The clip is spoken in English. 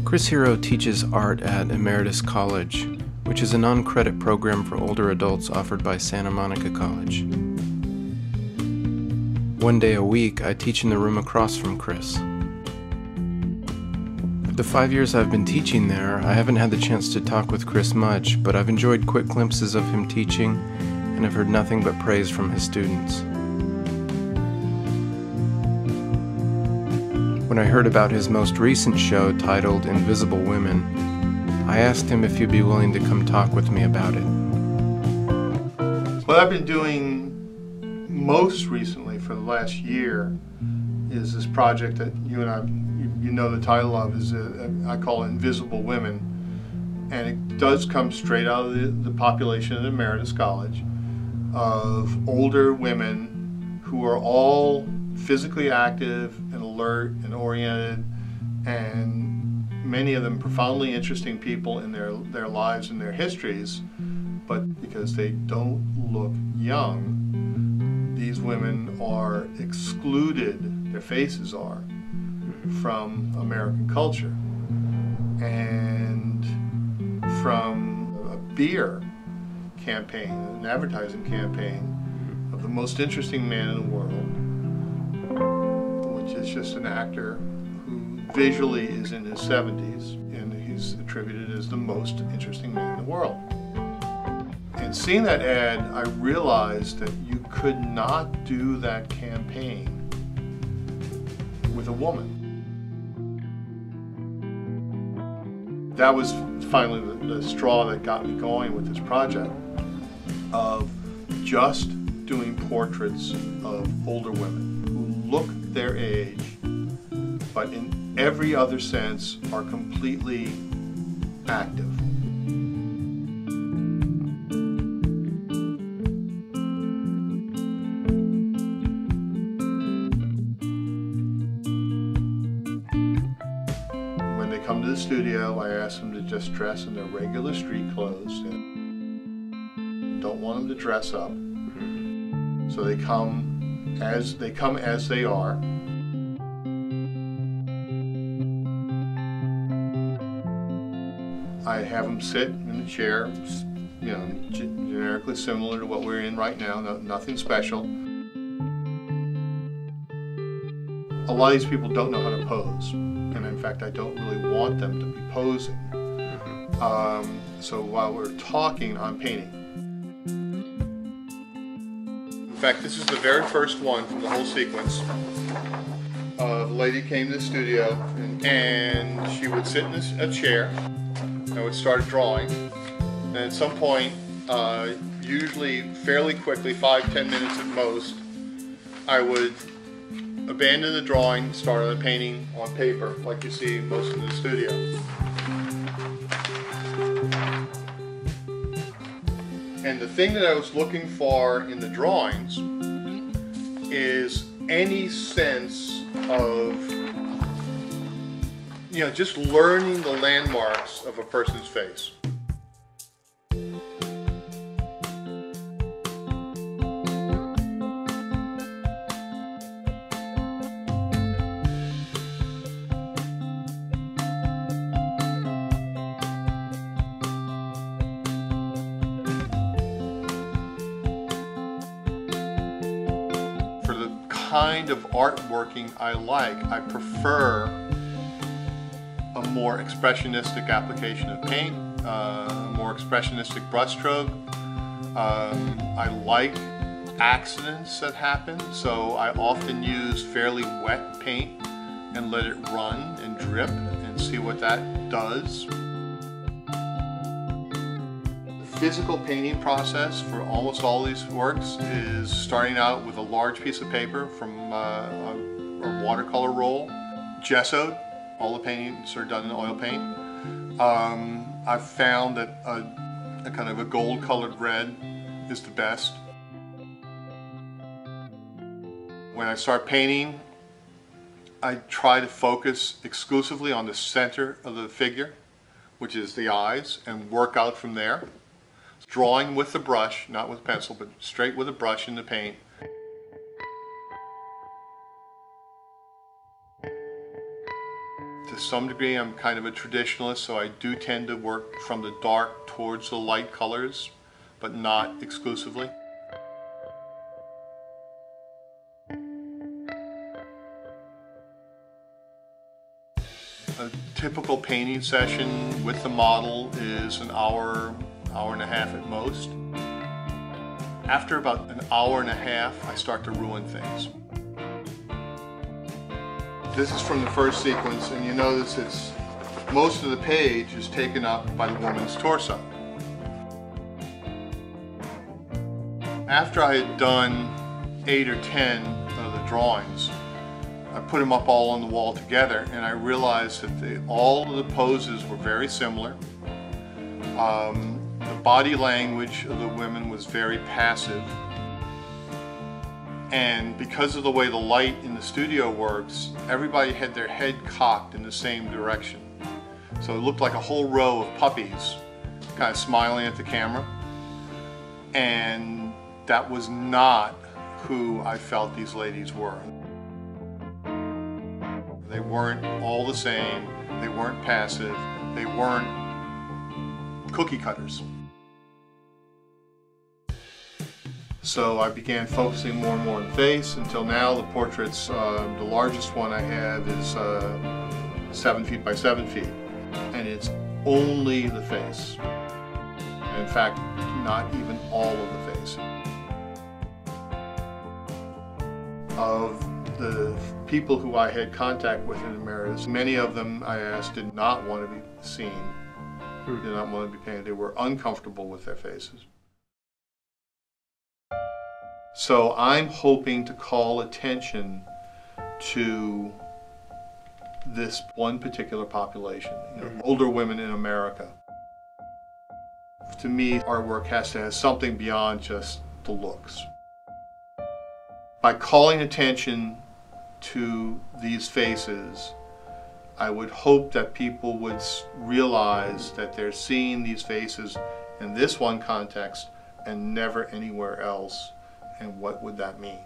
Chris Hero teaches art at Emeritus College, which is a non-credit program for older adults offered by Santa Monica College. One day a week, I teach in the room across from Chris. For the 5 years I've been teaching there, I haven't had the chance to talk with Chris much, but I've enjoyed quick glimpses of him teaching, and I've heard nothing but praise from his students. When I heard about his most recent show titled Invisible Women, I asked him if he'd be willing to come talk with me about it. What I've been doing most recently for the last year is this project that you and I, you know the title of, is I call it Invisible Women. And it does come straight out of the population at Emeritus College of older women who are all physically active and alert and oriented, and many of them profoundly interesting people in their lives and their histories, but because they don't look young, these women are excluded, their faces are, from American culture and from a beer campaign, an advertising campaign of the most interesting man in the world, which is just an actor who visually is in his 70s, and he's attributed as the most interesting man in the world. And seeing that ad, I realized that you could not do that campaign with a woman. That was finally the straw that got me going with this project of just doing portraits of older women who look their age, but in every other sense are completely active. When they come to the studio, I ask them to just dress in their regular street clothes. And don't want them to dress up. So they come as they are. I have them sit in a chair, you know, generically similar to what we're in right now, nothing special. A lot of these people don't know how to pose, and in fact I don't really want them to be posing. So while we're talking, I'm painting. In fact, this is the very first one from the whole sequence. The lady came to the studio, and she would sit in a chair. I would start drawing, and at some point, usually fairly quickly, 5-10 minutes at most, I would abandon the drawing, start on a painting on paper, like you see most in the studio. And the thing that I was looking for in the drawings is any sense of, you know, just learning the landmarks of a person's face. For the kind of artworking I like, I prefer a more expressionistic application of paint, a more expressionistic brushstroke. I like accidents that happen, so I often use fairly wet paint and let it run and drip and see what that does. The physical painting process for almost all these works is starting out with a large piece of paper from a watercolor roll, gessoed. All the paintings are done in oil paint. I've found that a kind of a gold-colored red is the best. When I start painting, I try to focus exclusively on the center of the figure, which is the eyes, and work out from there. Drawing with the brush, not with pencil, but straight with a brush in the paint. some degree, I'm kind of a traditionalist, so I do tend to work from the dark towards the light colors, but not exclusively. A typical painting session with the model is an hour, hour and a half at most. After about an hour and a half, I start to ruin things. This is from the first sequence, and you notice most of the page is taken up by the woman's torso. After I had done 8 or 10 of the drawings, I put them up all on the wall together, and I realized that all of the poses were very similar. The body language of the women was very passive. And because of the way the light in the studio works, everybody had their head cocked in the same direction. So it looked like a whole row of puppies kind of smiling at the camera. And that was not who I felt these ladies were. They weren't all the same, they weren't passive, they weren't cookie cutters. So I began focusing more and more on the face until now the portraits, the largest one I have is 7 feet by 7 feet. And it's only the face. In fact, not even all of the face. Of the people who I had contact with in Emeritus, many of them I asked did not want to be seen, did not want to be painted. They were uncomfortable with their faces. So I'm hoping to call attention to this one particular population, older women in America. To me, artwork has to have something beyond just the looks. By calling attention to these faces, I would hope that people would realize that they're seeing these faces in this one context and never anywhere else. And what would that mean?